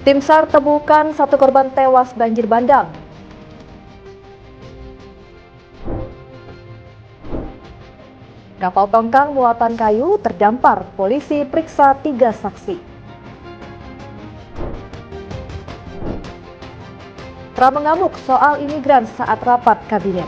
Tim SAR temukan satu korban tewas banjir bandang. Kapal tongkang muatan kayu terdampar, polisi periksa 3 saksi. Trump mengamuk soal imigran saat rapat kabinet.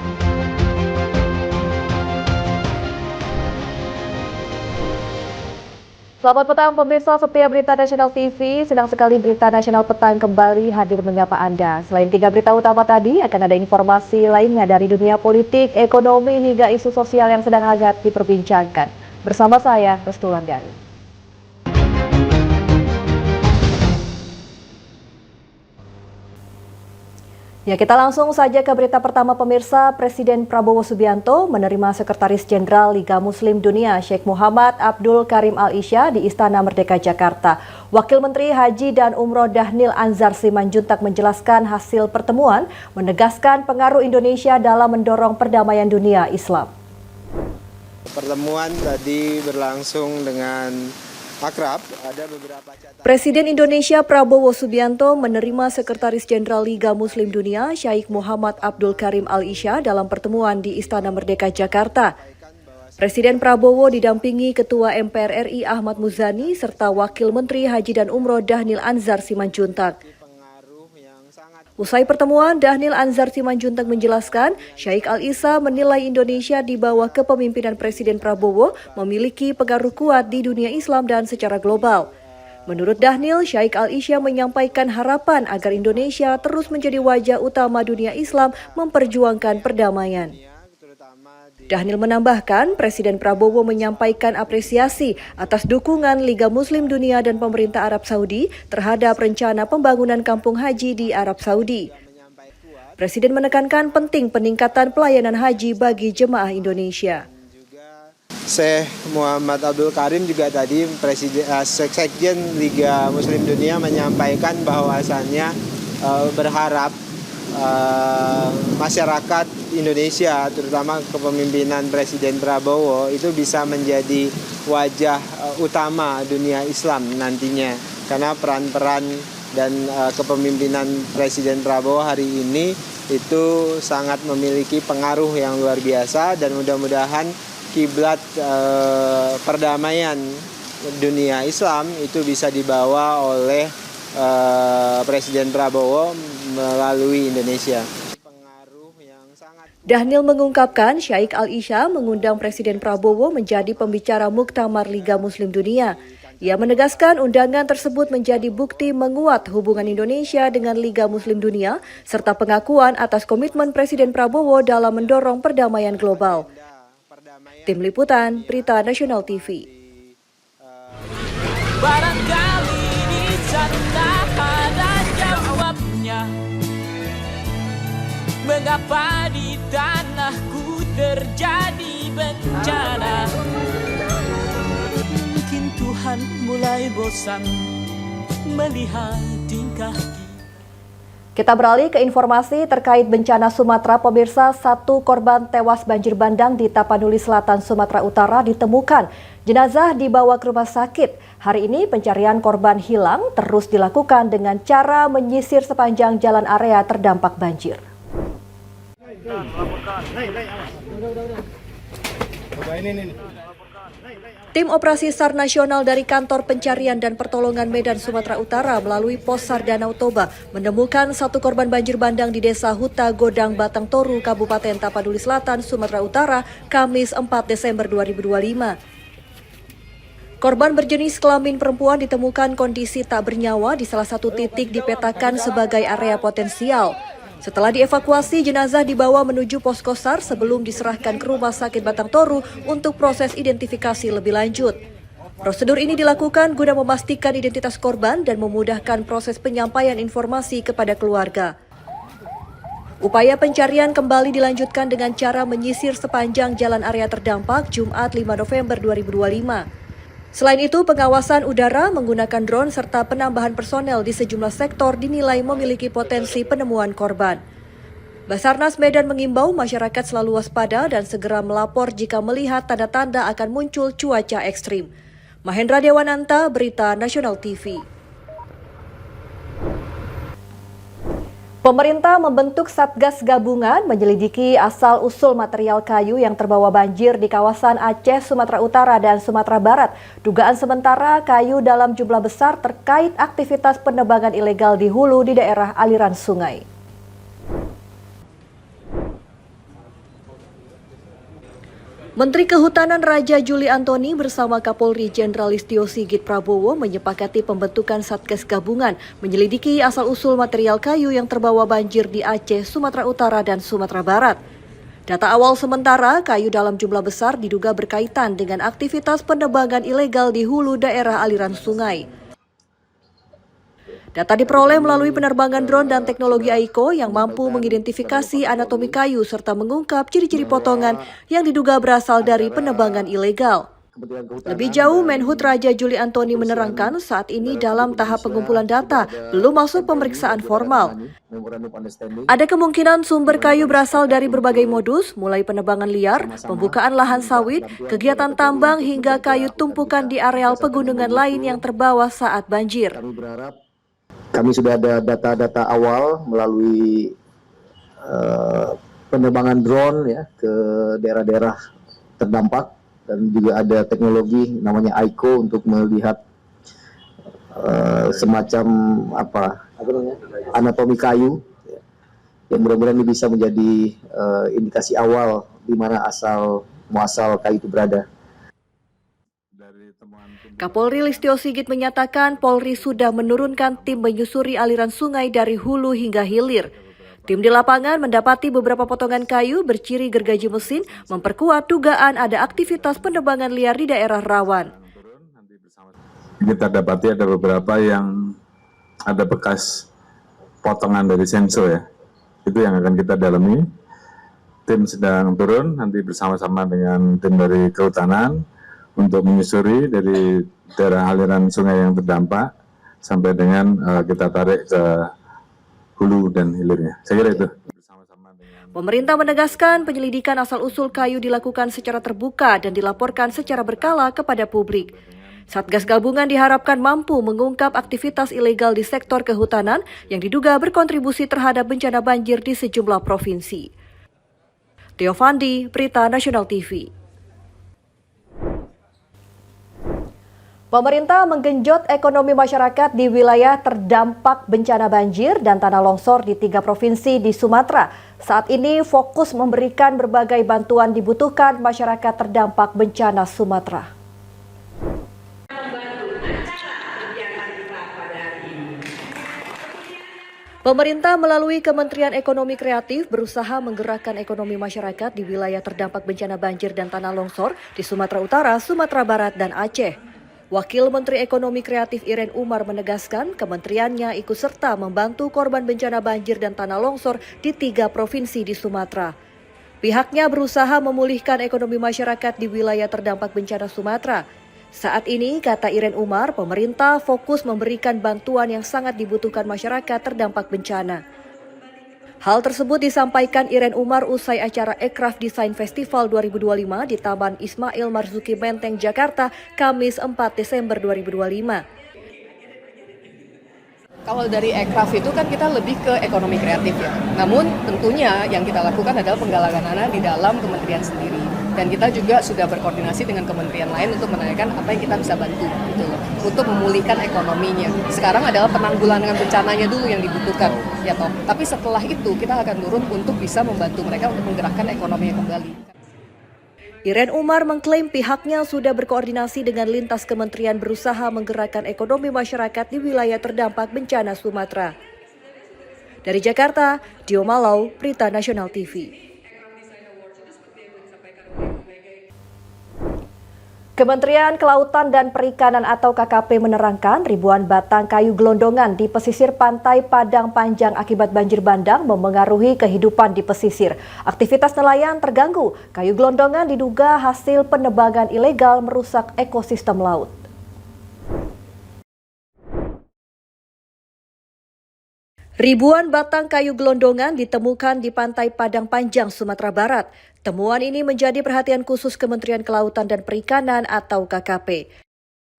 Selamat petang pemirsa setia Berita Nasional TV. Senang sekali Berita Nasional Petang kembali hadir menyapa Anda. Selain 3 berita utama tadi, akan ada informasi lainnya dari dunia politik, ekonomi, hingga isu sosial yang sedang hangat diperbincangkan. Bersama saya, Restu Landari. Ya, kita langsung saja ke berita pertama pemirsa. Presiden Prabowo Subianto menerima Sekretaris Jenderal Liga Muslim Dunia Sheikh Muhammad Abdul Karim Al-Isya di Istana Merdeka Jakarta. Wakil Menteri Haji dan Umroh Dhanil Anzar Simanjuntak menjelaskan hasil pertemuan, menegaskan pengaruh Indonesia dalam mendorong perdamaian dunia Islam. Pertemuan tadi berlangsung dengan akrab, ada beberapa catatan. Presiden Indonesia Prabowo Subianto menerima Sekretaris Jenderal Liga Muslim Dunia Sheikh Muhammad Abdul Karim Al-Isya dalam pertemuan di Istana Merdeka Jakarta. Presiden Prabowo didampingi Ketua MPR RI Ahmad Muzani serta Wakil Menteri Haji dan Umroh Dhanil Anzar Simanjuntak. Usai pertemuan, Dhanil Anzar Simanjuntak menjelaskan, Sheikh Al-Isya menilai Indonesia di bawah kepemimpinan Presiden Prabowo memiliki pengaruh kuat di dunia Islam dan secara global. Menurut Dhanil, Sheikh Al-Isya menyampaikan harapan agar Indonesia terus menjadi wajah utama dunia Islam memperjuangkan perdamaian. Dhanil menambahkan, Presiden Prabowo menyampaikan apresiasi atas dukungan Liga Muslim Dunia dan pemerintah Arab Saudi terhadap rencana pembangunan kampung haji di Arab Saudi. Presiden menekankan penting peningkatan pelayanan haji bagi jemaah Indonesia. Sheikh Muhammad Abdul Karim juga tadi Sekjen Liga Muslim Dunia menyampaikan bahwasannya berharap masyarakat Indonesia, terutama kepemimpinan Presiden Prabowo, itu bisa menjadi wajah utama dunia Islam nantinya. Karena peran-peran dan kepemimpinan Presiden Prabowo hari ini itu sangat memiliki pengaruh yang luar biasa, dan mudah-mudahan kiblat perdamaian dunia Islam itu bisa dibawa oleh Presiden Prabowo melalui Indonesia. Dhanil mengungkapkan Sheikh Al-Isya mengundang Presiden Prabowo menjadi pembicara Muktamar Liga Muslim Dunia. Ia menegaskan undangan tersebut menjadi bukti menguat hubungan Indonesia dengan Liga Muslim Dunia serta pengakuan atas komitmen Presiden Prabowo dalam mendorong perdamaian global. Tim Liputan Berita Nasional TV. Barangkali di sana ada jawabnya. Mengapa di tanahku terjadi bencana? Mungkin Tuhan mulai bosan melihat tingkah. Kita beralih ke informasi terkait bencana Sumatera. Pemirsa, 1 korban tewas banjir bandang di Tapanuli Selatan, Sumatera Utara ditemukan. Jenazah dibawa ke rumah sakit. Hari ini pencarian korban hilang terus dilakukan dengan cara menyisir sepanjang jalan area terdampak banjir. Tim Operasi SAR Nasional dari Kantor Pencarian dan Pertolongan Medan Sumatera Utara melalui Pos SAR Danau Toba menemukan 1 korban banjir bandang di Desa Huta Godang Batang Toru, Kabupaten Tapanuli Selatan, Sumatera Utara, Kamis 4 Desember 2025. Korban berjenis kelamin perempuan ditemukan kondisi tak bernyawa di salah satu titik dipetakan sebagai area potensial. Setelah dievakuasi, jenazah dibawa menuju posko SAR sebelum diserahkan ke Rumah Sakit Batang Toru untuk proses identifikasi lebih lanjut. Prosedur ini dilakukan guna memastikan identitas korban dan memudahkan proses penyampaian informasi kepada keluarga. Upaya pencarian kembali dilanjutkan dengan cara menyisir sepanjang jalan area terdampak Jumat 5 November 2025. Selain itu, pengawasan udara menggunakan drone serta penambahan personel di sejumlah sektor dinilai memiliki potensi penemuan korban. Basarnas Medan mengimbau masyarakat selalu waspada dan segera melapor jika melihat tanda-tanda akan muncul cuaca ekstrim. Mahendra Dewananta, Berita Nasional TV. Pemerintah membentuk Satgas Gabungan menyelidiki asal-usul material kayu yang terbawa banjir di kawasan Aceh, Sumatera Utara, dan Sumatera Barat. Dugaan sementara kayu dalam jumlah besar terkait aktivitas penebangan ilegal di hulu di daerah aliran sungai. Menteri Kehutanan Raja Juli Antoni bersama Kapolri Jenderal Listio Sigit Prabowo menyepakati pembentukan Satgas Gabungan menyelidiki asal-usul material kayu yang terbawa banjir di Aceh, Sumatera Utara, dan Sumatera Barat. Data awal sementara, kayu dalam jumlah besar diduga berkaitan dengan aktivitas penebangan ilegal di hulu daerah aliran sungai. Data diperoleh melalui penerbangan drone dan teknologi AICO yang mampu mengidentifikasi anatomi kayu serta mengungkap ciri-ciri potongan yang diduga berasal dari penebangan ilegal. Lebih jauh, Menhub Raja Juli Antoni menerangkan saat ini dalam tahap pengumpulan data, belum masuk pemeriksaan formal. Ada kemungkinan sumber kayu berasal dari berbagai modus, mulai penebangan liar, pembukaan lahan sawit, kegiatan tambang hingga kayu tumpukan di areal pegunungan lain yang terbawa saat banjir. Kami sudah ada data-data awal melalui penerbangan drone ya ke daerah-daerah terdampak, dan juga ada teknologi namanya AICO untuk melihat semacam anatomi kayu ya, yang mudah-mudahan ini bisa menjadi indikasi awal di mana muasal kayu itu berada. Kapolri Listio Sigit menyatakan Polri sudah menurunkan tim menyusuri aliran sungai dari hulu hingga hilir. Tim di lapangan mendapati beberapa potongan kayu berciri gergaji mesin, memperkuat dugaan ada aktivitas penebangan liar di daerah rawan. Kita dapati ada beberapa yang ada bekas potongan dari sensor ya. Itu yang akan kita dalami. Tim sedang turun nanti bersama-sama dengan tim dari Kehutanan untuk menyusuri dari daerah aliran sungai yang terdampak sampai dengan kita tarik ke hulu dan hilirnya. Saya kira itu. Pemerintah menegaskan penyelidikan asal-usul kayu dilakukan secara terbuka dan dilaporkan secara berkala kepada publik. Satgas Gabungan diharapkan mampu mengungkap aktivitas ilegal di sektor kehutanan yang diduga berkontribusi terhadap bencana banjir di sejumlah provinsi. Theo Fandi, Berita Nasional TV. Pemerintah menggenjot ekonomi masyarakat di wilayah terdampak bencana banjir dan tanah longsor di 3 provinsi di Sumatera. Saat ini fokus memberikan berbagai bantuan dibutuhkan masyarakat terdampak bencana Sumatera. Pemerintah melalui Kementerian Ekonomi Kreatif berusaha menggerakkan ekonomi masyarakat di wilayah terdampak bencana banjir dan tanah longsor di Sumatera Utara, Sumatera Barat, dan Aceh. Wakil Menteri Ekonomi Kreatif Iren Umar menegaskan kementeriannya ikut serta membantu korban bencana banjir dan tanah longsor di 3 provinsi di Sumatera. Pihaknya berusaha memulihkan ekonomi masyarakat di wilayah terdampak bencana Sumatera. Saat ini, kata Iren Umar, pemerintah fokus memberikan bantuan yang sangat dibutuhkan masyarakat terdampak bencana. Hal tersebut disampaikan Iren Umar usai acara Ekraf Design Festival 2025 di Taman Ismail Marzuki Menteng, Jakarta, Kamis 4 Desember 2025. Kalau dari Ekraf itu kan kita lebih ke ekonomi kreatif ya. Namun tentunya yang kita lakukan adalah penggalangan dana di dalam kementerian sendiri. Dan kita juga sudah berkoordinasi dengan kementerian lain untuk menanyakan apa yang kita bisa bantu gitu loh, untuk memulihkan ekonominya. Sekarang adalah penanggulangan bencananya dulu yang dibutuhkan ya toh. Tapi setelah itu kita akan turun untuk bisa membantu mereka untuk menggerakkan ekonominya kembali. Iren Umar mengklaim pihaknya sudah berkoordinasi dengan lintas kementerian berusaha menggerakkan ekonomi masyarakat di wilayah terdampak bencana Sumatera. Dari Jakarta, Dio Malau, Berita Nasional TV. Kementerian Kelautan dan Perikanan atau KKP menerangkan ribuan batang kayu gelondongan di pesisir pantai Padang Panjang akibat banjir bandang memengaruhi kehidupan di pesisir. Aktivitas nelayan terganggu. Kayu gelondongan diduga hasil penebangan ilegal merusak ekosistem laut. Ribuan batang kayu gelondongan ditemukan di pantai Padang Panjang, Sumatera Barat. Temuan ini menjadi perhatian khusus Kementerian Kelautan dan Perikanan atau KKP.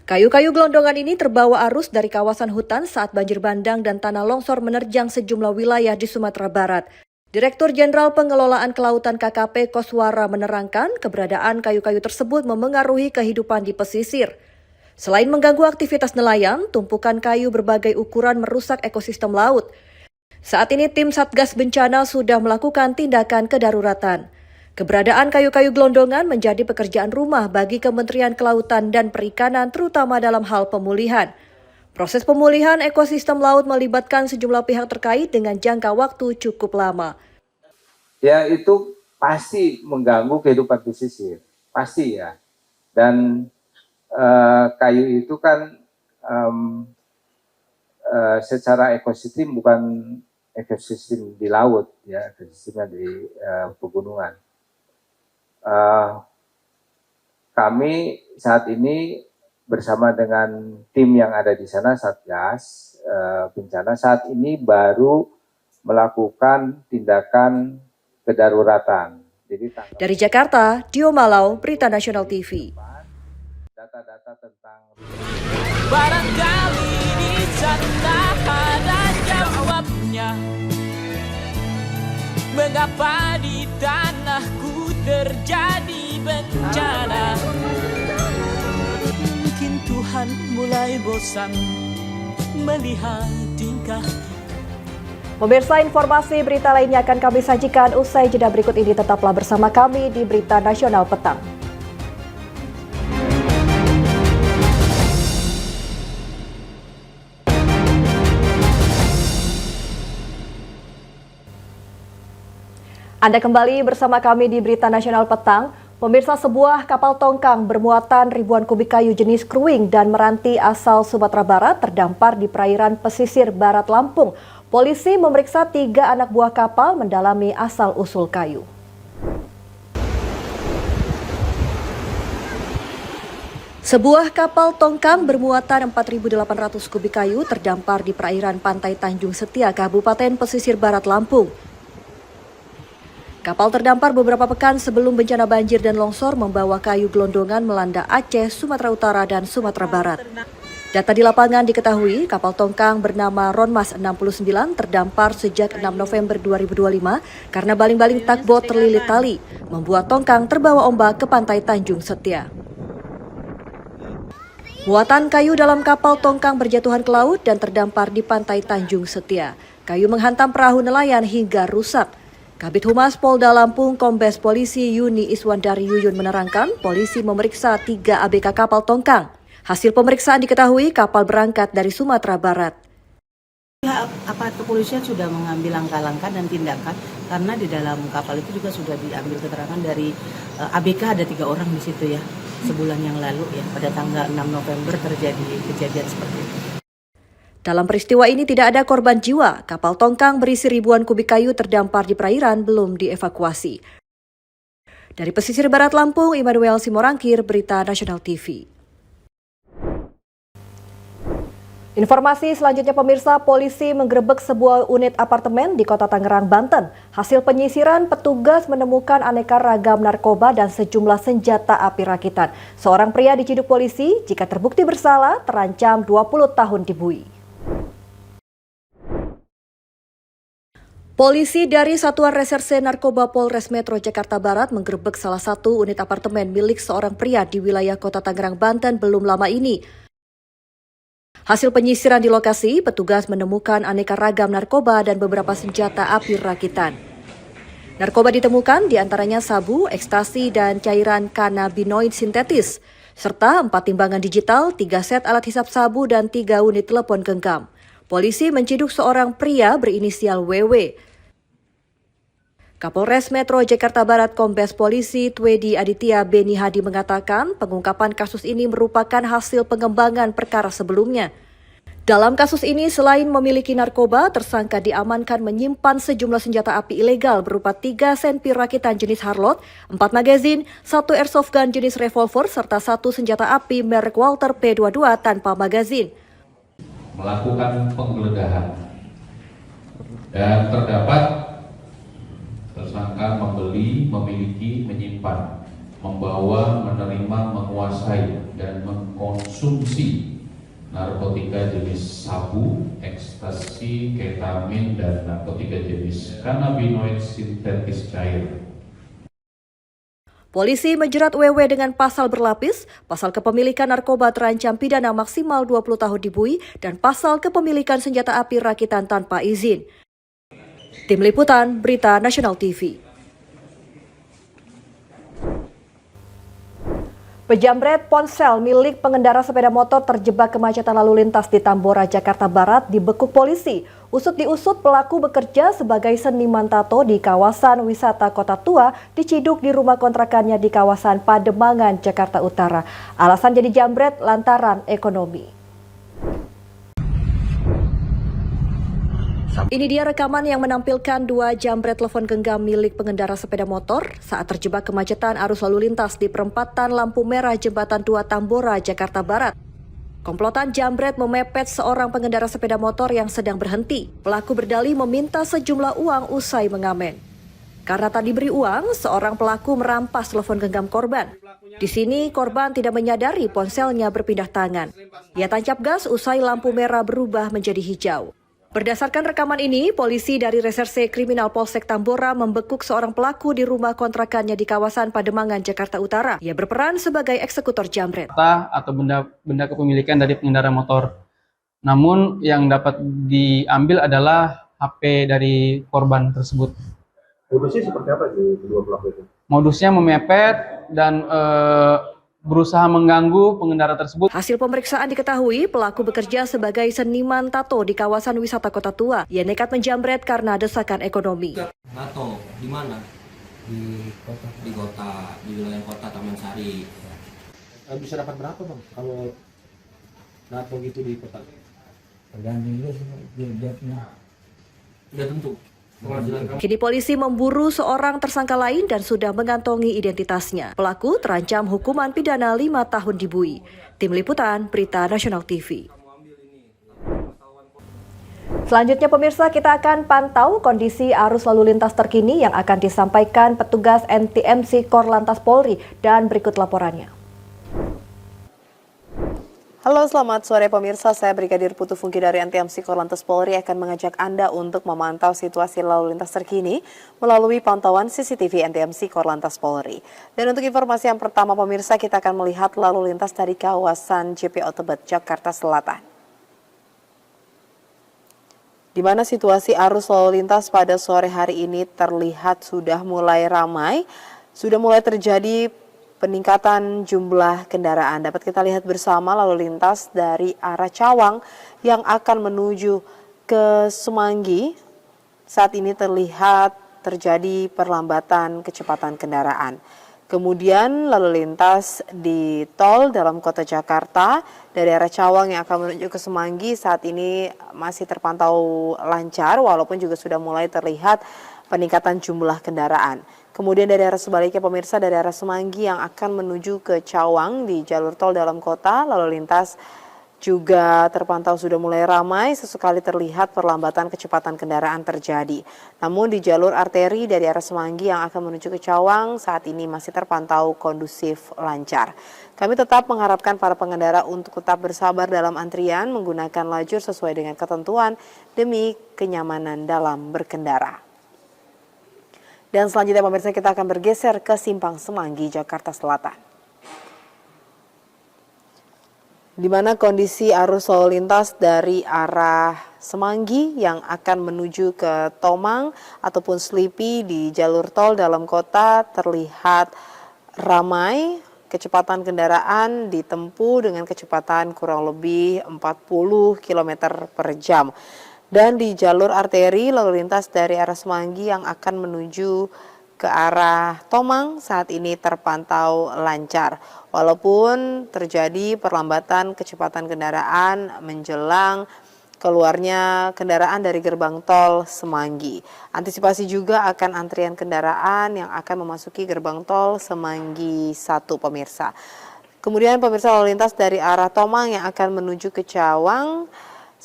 Kayu-kayu gelondongan ini terbawa arus dari kawasan hutan saat banjir bandang dan tanah longsor menerjang sejumlah wilayah di Sumatera Barat. Direktur Jenderal Pengelolaan Kelautan KKP Koswara menerangkan keberadaan kayu-kayu tersebut memengaruhi kehidupan di pesisir. Selain mengganggu aktivitas nelayan, tumpukan kayu berbagai ukuran merusak ekosistem laut. Saat ini tim Satgas Bencana sudah melakukan tindakan kedaruratan. Keberadaan kayu-kayu gelondongan menjadi pekerjaan rumah bagi Kementerian Kelautan dan Perikanan terutama dalam hal pemulihan. Proses pemulihan ekosistem laut melibatkan sejumlah pihak terkait dengan jangka waktu cukup lama. Ya itu pasti mengganggu kehidupan pesisir, pasti ya. Dan kayu itu kan secara ekosistem bukan ekosistem di laut, ya ekosistemnya di pegunungan. Kami saat ini bersama dengan tim yang ada di sana, Satgas Bencana, saat ini baru melakukan tindakan kedaruratan. Jadi, dari Jakarta, Dio Malau, Berita Nasional TV. Data-data tentang Barangkali di sana ada jawabnya. Mengapa di tanahku terjadi bencana? Mungkin Tuhan mulai bosan melihat tingkah. Pemirsa, informasi berita lainnya akan kami sajikan usai jeda berikut ini. Tetaplah bersama kami di Berita Nasional Petang. Anda kembali bersama kami di Berita Nasional Petang. Pemirsa, sebuah kapal tongkang bermuatan ribuan kubik kayu jenis kruing dan meranti asal Sumatera Barat terdampar di perairan pesisir barat Lampung. Polisi memeriksa 3 anak buah kapal mendalami asal-usul kayu. Sebuah kapal tongkang bermuatan 4.800 kubik kayu terdampar di perairan pantai Tanjung Setia, Kabupaten Pesisir Barat Lampung. Kapal terdampar beberapa pekan sebelum bencana banjir dan longsor membawa kayu gelondongan melanda Aceh, Sumatera Utara, dan Sumatera Barat. Data di lapangan diketahui kapal tongkang bernama Ronmas 69 terdampar sejak 6 November 2025 karena baling-baling tugboat terlilit tali, membuat tongkang terbawa ombak ke pantai Tanjung Setia. Muatan kayu dalam kapal tongkang berjatuhan ke laut dan terdampar di pantai Tanjung Setia. Kayu menghantam perahu nelayan hingga rusak. Kabid Humas Polda Lampung Kombes Polisi Yuni Iswandari Yuyun menerangkan polisi memeriksa 3 ABK kapal tongkang. Hasil pemeriksaan diketahui kapal berangkat dari Sumatera Barat. Aparat kepolisian sudah mengambil langkah-langkah dan tindakan karena di dalam kapal itu juga sudah diambil keterangan dari ABK, ada 3 orang di situ ya. Sebulan yang lalu ya, pada tanggal 6 November terjadi kejadian seperti itu. Dalam peristiwa ini tidak ada korban jiwa. Kapal tongkang berisi ribuan kubik kayu terdampar di perairan belum dievakuasi. Dari pesisir barat Lampung, Immanuel Simorangkir, Berita Nasional TV. Informasi selanjutnya, pemirsa, polisi menggerebek sebuah unit apartemen di Kota Tangerang, Banten. Hasil penyisiran, petugas menemukan aneka ragam narkoba dan sejumlah senjata api rakitan. Seorang pria diciduk polisi, jika terbukti bersalah, terancam 20 tahun dibui. Polisi dari Satuan Reserse Narkoba Polres Metro Jakarta Barat menggerebek salah satu unit apartemen milik seorang pria di wilayah Kota Tangerang, Banten belum lama ini. Hasil penyisiran di lokasi, petugas menemukan aneka ragam narkoba dan beberapa senjata api rakitan. Narkoba ditemukan diantaranya sabu, ekstasi, dan cairan kanabinoid sintetis, serta 4 timbangan digital, 3 set alat hisap sabu, dan 3 unit telepon genggam. Polisi menciduk seorang pria berinisial WW. Kapolres Metro Jakarta Barat Kombes Polisi Twedi Aditya Beni Hadi mengatakan pengungkapan kasus ini merupakan hasil pengembangan perkara sebelumnya. Dalam kasus ini, selain memiliki narkoba, tersangka diamankan menyimpan sejumlah senjata api ilegal berupa 3 senpi rakitan jenis Harlot, 4 magazin, 1 airsoft gun jenis revolver, serta 1 senjata api merek Walter P22 tanpa magazin. Melakukan penggeledahan dan terdapat tersangka membeli, memiliki, menyimpan, membawa, menerima, menguasai dan mengkonsumsi narkotika jenis sabu, ekstasi, ketamin, dan narkotika jenis kanabinoid sintetis cair. Polisi menjerat WW dengan pasal berlapis, pasal kepemilikan narkoba terancam pidana maksimal 20 tahun di Bui, dan pasal kepemilikan senjata api rakitan tanpa izin. Tim Liputan, Berita Nasional TV. Pejamret ponsel milik pengendara sepeda motor terjebak kemacetan lalu lintas di Tambora, Jakarta Barat dibekuk polisi. Usut diusut, pelaku bekerja sebagai seniman tato di kawasan wisata Kota Tua, diciduk di rumah kontrakannya di kawasan Pademangan, Jakarta Utara. Alasan jadi jambret lantaran ekonomi. Ini dia rekaman yang menampilkan dua jambret telepon genggam milik pengendara sepeda motor saat terjebak kemacetan arus lalu lintas di perempatan lampu merah Jembatan 2 Tambora, Jakarta Barat. Komplotan jambret memepet seorang pengendara sepeda motor yang sedang berhenti. Pelaku berdalih meminta sejumlah uang usai mengamen. Karena tak diberi uang, seorang pelaku merampas telepon genggam korban. Di sini korban tidak menyadari ponselnya berpindah tangan. Ia tancap gas usai lampu merah berubah menjadi hijau. Berdasarkan rekaman ini, polisi dari Reserse Kriminal Polsek Tambora membekuk seorang pelaku di rumah kontrakannya di kawasan Pademangan, Jakarta Utara. Ia berperan sebagai eksekutor jambret. Atau benda kepemilikan dari pengendara motor. Namun yang dapat diambil adalah HP dari korban tersebut. Modusnya seperti apa di kedua pelaku itu? Modusnya memepet dan berusaha mengganggu pengendara tersebut. Hasil pemeriksaan diketahui pelaku bekerja sebagai seniman tato di kawasan wisata Kota Tua. Ia nekat menjambret karena desakan ekonomi. Tato di mana? Di kota, di wilayah kota Taman Sari. Bisa dapat berapa bang kalau tato gitu di kota? Tergantung juga jobnya. Tidak tentu. Kini polisi memburu seorang tersangka lain dan sudah mengantongi identitasnya. Pelaku terancam hukuman pidana 5 tahun di Bui. Tim Liputan, Berita Nasional TV. Selanjutnya pemirsa, kita akan pantau kondisi arus lalu lintas terkini yang akan disampaikan petugas NTMC Korlantas Polri, dan berikut laporannya. Halo, selamat sore pemirsa. Saya Brigadir Putu Fungki dari NTMC Korlantas Polri akan mengajak Anda untuk memantau situasi lalu lintas terkini melalui pantauan CCTV NTMC Korlantas Polri. Dan untuk informasi yang pertama pemirsa, kita akan melihat lalu lintas dari kawasan JPO Tebet, Jakarta Selatan. Di mana situasi arus lalu lintas pada sore hari ini terlihat sudah mulai ramai, sudah mulai terjadi peningkatan jumlah kendaraan. Dapat kita lihat bersama lalu lintas dari arah Cawang yang akan menuju ke Semanggi. Saat ini terlihat terjadi perlambatan kecepatan kendaraan. Kemudian lalu lintas di tol dalam kota Jakarta dari arah Cawang yang akan menuju ke Semanggi saat ini masih terpantau lancar walaupun juga sudah mulai terlihat peningkatan jumlah kendaraan. Kemudian dari arah sebaliknya pemirsa, dari arah Semanggi yang akan menuju ke Cawang di jalur tol dalam kota, lalu lintas juga terpantau sudah mulai ramai, sesekali terlihat perlambatan kecepatan kendaraan terjadi. Namun di jalur arteri dari arah Semanggi yang akan menuju ke Cawang saat ini masih terpantau kondusif lancar. Kami tetap mengharapkan para pengendara untuk tetap bersabar dalam antrian, menggunakan lajur sesuai dengan ketentuan demi kenyamanan dalam berkendara. Dan selanjutnya pemirsa, kita akan bergeser ke Simpang Semanggi, Jakarta Selatan. Di mana kondisi arus lalu lintas dari arah Semanggi yang akan menuju ke Tomang ataupun Slipi di jalur tol dalam kota terlihat ramai. Kecepatan kendaraan ditempuh dengan kecepatan kurang lebih 40 km per jam. Dan di jalur arteri lalu lintas dari arah Semanggi yang akan menuju ke arah Tomang saat ini terpantau lancar. Walaupun terjadi perlambatan kecepatan kendaraan menjelang keluarnya kendaraan dari gerbang tol Semanggi. Antisipasi juga akan antrian kendaraan yang akan memasuki gerbang tol Semanggi 1 pemirsa. Kemudian pemirsa lalu lintas dari arah Tomang yang akan menuju ke Cawang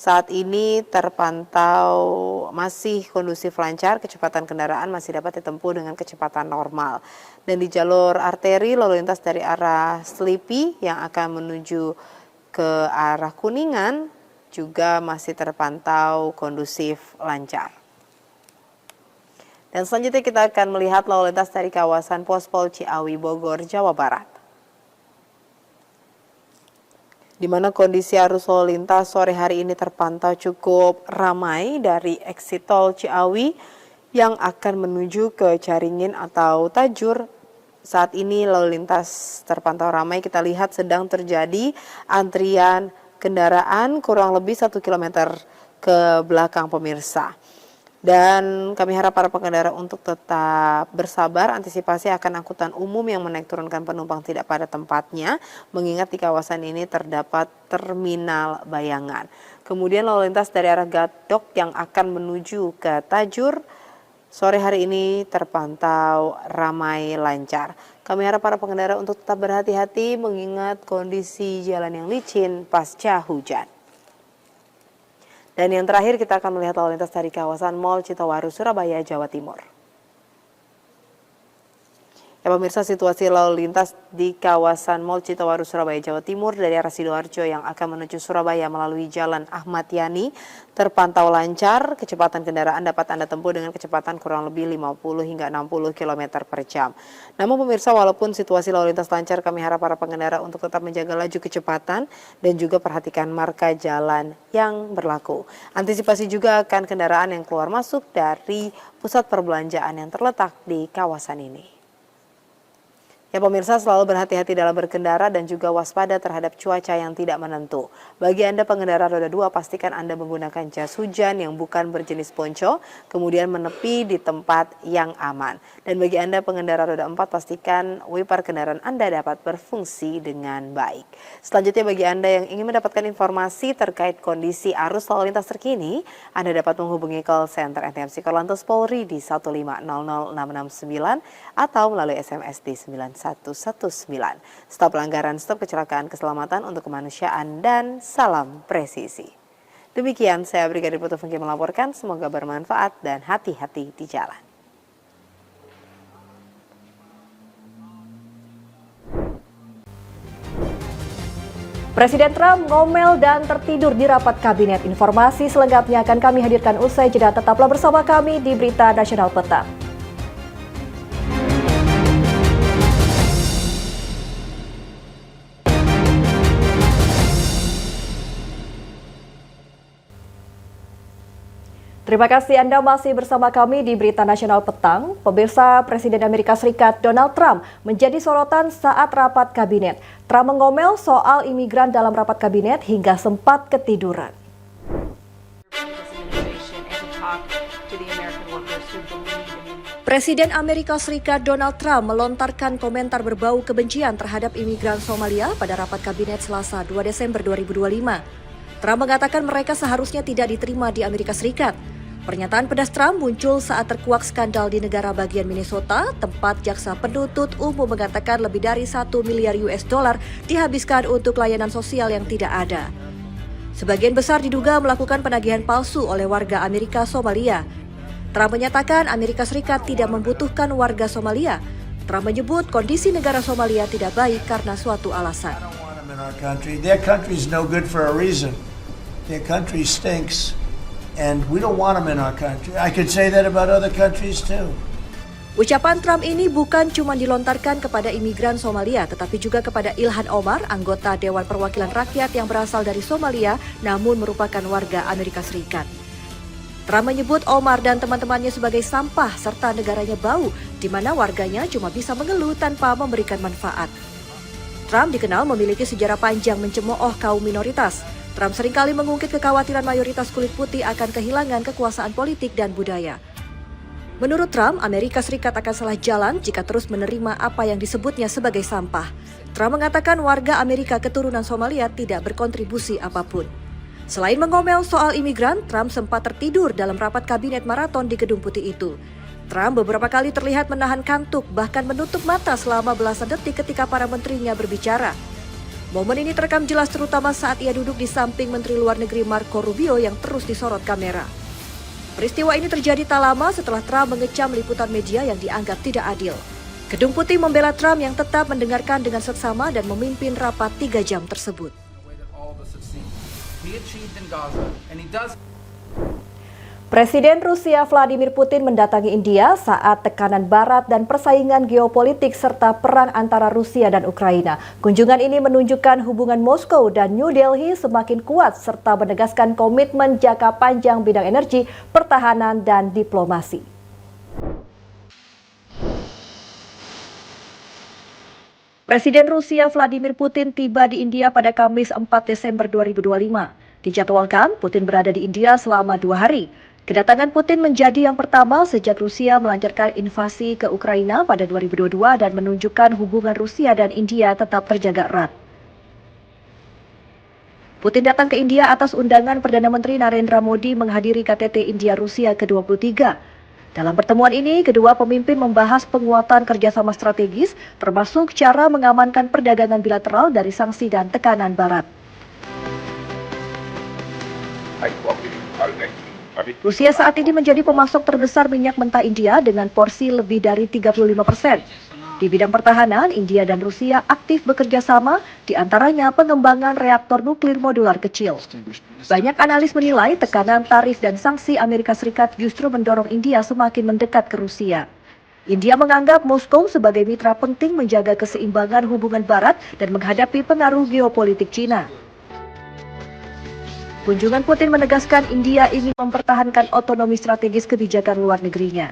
saat ini terpantau masih kondusif lancar, kecepatan kendaraan masih dapat ditempuh dengan kecepatan normal. Dan di jalur arteri lalu lintas dari arah Selipi yang akan menuju ke arah Kuningan juga masih terpantau kondusif lancar. Dan selanjutnya kita akan melihat lalu lintas dari kawasan Pospol Ciawi, Bogor, Jawa Barat, di mana kondisi arus lalu lintas sore hari ini terpantau cukup ramai dari exit tol Ciawi yang akan menuju ke Caringin atau Tajur. Saat ini lalu lintas terpantau ramai, kita lihat sedang terjadi antrian kendaraan kurang lebih 1 km ke belakang pemirsa. Dan kami harap para pengendara untuk tetap bersabar, antisipasi akan angkutan umum yang menaik turunkan penumpang tidak pada tempatnya, mengingat di kawasan ini terdapat terminal Bayangan. Kemudian lalu lintas dari arah Gadok yang akan menuju ke Tajur, sore hari ini terpantau ramai lancar. Kami harap para pengendara untuk tetap berhati-hati mengingat kondisi jalan yang licin pasca hujan. Dan yang terakhir kita akan melihat lalu lintas dari kawasan Mall Citowaru, Surabaya, Jawa Timur. Ya pemirsa, situasi lalu lintas di kawasan Mall Citowaru, Surabaya, Jawa Timur dari arah Sidoarjo yang akan menuju Surabaya melalui Jalan Ahmad Yani terpantau lancar. Kecepatan kendaraan dapat Anda tempuh dengan kecepatan kurang lebih 50 hingga 60 km per jam. Namun pemirsa, walaupun situasi lalu lintas lancar, kami harap para pengendara untuk tetap menjaga laju kecepatan dan juga perhatikan marka jalan yang berlaku. Antisipasi juga akan kendaraan yang keluar masuk dari pusat perbelanjaan yang terletak di kawasan ini. Ya pemirsa, selalu berhati-hati dalam berkendara dan juga waspada terhadap cuaca yang tidak menentu. Bagi Anda pengendara roda 2, pastikan Anda menggunakan jas hujan yang bukan berjenis ponco, kemudian menepi di tempat yang aman. Dan bagi Anda pengendara roda 4, pastikan wiper kendaraan Anda dapat berfungsi dengan baik. Selanjutnya bagi Anda yang ingin mendapatkan informasi terkait kondisi arus lalu lintas terkini, Anda dapat menghubungi call center NTMC Korlantas Polri di 1500669 atau melalui SMS di 9119. Stop pelanggaran, stop kecelakaan, keselamatan untuk kemanusiaan, dan salam presisi. Demikian saya Brigadir Putu Fengki melaporkan, semoga bermanfaat dan hati-hati di jalan. Presiden Trump ngomel dan tertidur di rapat kabinet. Informasi selengkapnya akan kami hadirkan usai jeda. Tetaplah bersama kami di Berita Nasional Petang. Terima kasih Anda masih bersama kami di Berita Nasional Petang. Pemirsa, Presiden Amerika Serikat Donald Trump menjadi sorotan saat rapat kabinet. Trump mengomel soal imigran dalam rapat kabinet hingga sempat ketiduran. Presiden Amerika Serikat Donald Trump melontarkan komentar berbau kebencian terhadap imigran Somalia pada rapat kabinet Selasa 2 Desember 2025. Trump mengatakan mereka seharusnya tidak diterima di Amerika Serikat. Pernyataan pedas Trump muncul saat terkuak skandal di negara bagian Minnesota, tempat jaksa penuntut umum mengatakan lebih dari 1 miliar US dollar dihabiskan untuk layanan sosial yang tidak ada. Sebagian besar diduga melakukan penagihan palsu oleh warga Amerika Somalia. Trump menyatakan Amerika Serikat tidak membutuhkan warga Somalia. Trump menyebut kondisi negara Somalia tidak baik karena suatu alasan. Their country is no good for a reason. Their country stinks. And we don't want them in our country. I could say that about other countries too. Ucapan Trump ini bukan cuma dilontarkan kepada imigran Somalia, tetapi juga kepada Ilhan Omar, anggota Dewan Perwakilan Rakyat yang berasal dari Somalia, namun merupakan warga Amerika Serikat. Trump menyebut Omar dan teman-temannya sebagai sampah serta negaranya bau, di mana warganya cuma bisa mengeluh tanpa memberikan manfaat. Trump dikenal memiliki sejarah panjang mencemooh kaum minoritas. Trump seringkali mengungkit kekhawatiran mayoritas kulit putih akan kehilangan kekuasaan politik dan budaya. Menurut Trump, Amerika Serikat akan salah jalan jika terus menerima apa yang disebutnya sebagai sampah. Trump mengatakan warga Amerika keturunan Somalia tidak berkontribusi apapun. Selain mengomel soal imigran, Trump sempat tertidur dalam rapat kabinet maraton di Gedung Putih itu. Trump beberapa kali terlihat menahan kantuk, bahkan menutup mata selama belasan detik ketika para menterinya berbicara. Momen ini terekam jelas terutama saat ia duduk di samping Menteri Luar Negeri Marco Rubio yang terus disorot kamera. Peristiwa ini terjadi tak lama setelah Trump mengecam liputan media yang dianggap tidak adil. Gedung Putih membela Trump yang tetap mendengarkan dengan seksama dan memimpin rapat 3 jam tersebut. Presiden Rusia Vladimir Putin mendatangi India saat tekanan Barat dan persaingan geopolitik serta perang antara Rusia dan Ukraina. Kunjungan ini menunjukkan hubungan Moskow dan New Delhi semakin kuat serta menegaskan komitmen jangka panjang bidang energi, pertahanan, dan diplomasi. Presiden Rusia Vladimir Putin tiba di India pada Kamis 4 Desember 2025. Dijadwalkan Putin berada di India selama 2 hari. Kedatangan Putin menjadi yang pertama sejak Rusia melancarkan invasi ke Ukraina pada 2022 dan menunjukkan hubungan Rusia dan India tetap terjaga erat. Putin datang ke India atas undangan Perdana Menteri Narendra Modi menghadiri KTT India-Rusia ke-23. Dalam pertemuan ini, kedua pemimpin membahas penguatan kerjasama strategis, termasuk cara mengamankan perdagangan bilateral dari sanksi dan tekanan Barat. Rusia saat ini menjadi pemasok terbesar minyak mentah India dengan porsi lebih dari 35%. Di bidang pertahanan, India dan Rusia aktif bekerja sama, di antaranya pengembangan reaktor nuklir modular kecil. Banyak analis menilai tekanan tarif dan sanksi Amerika Serikat justru mendorong India semakin mendekat ke Rusia. India menganggap Moskow sebagai mitra penting menjaga keseimbangan hubungan Barat dan menghadapi pengaruh geopolitik Cina. Kunjungan Putin menegaskan India ingin mempertahankan otonomi strategis kebijakan luar negerinya.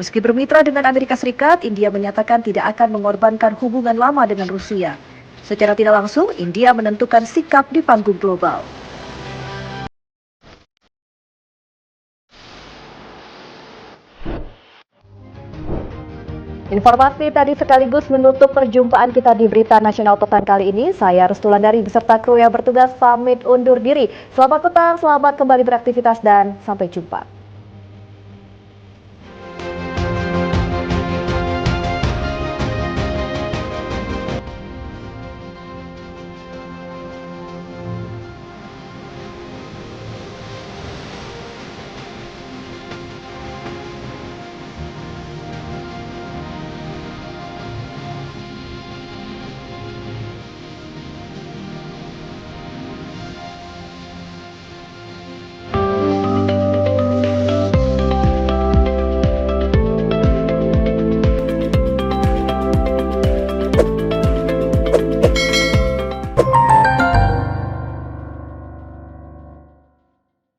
Meski bermitra dengan Amerika Serikat, India menyatakan tidak akan mengorbankan hubungan lama dengan Rusia. Secara tidak langsung, India menentukan sikap di panggung global. Informasi tadi sekaligus menutup perjumpaan kita di Berita Nasional Petang kali ini. Saya Restulandari beserta kru yang bertugas pamit undur diri. Selamat petang, selamat kembali beraktivitas dan sampai jumpa.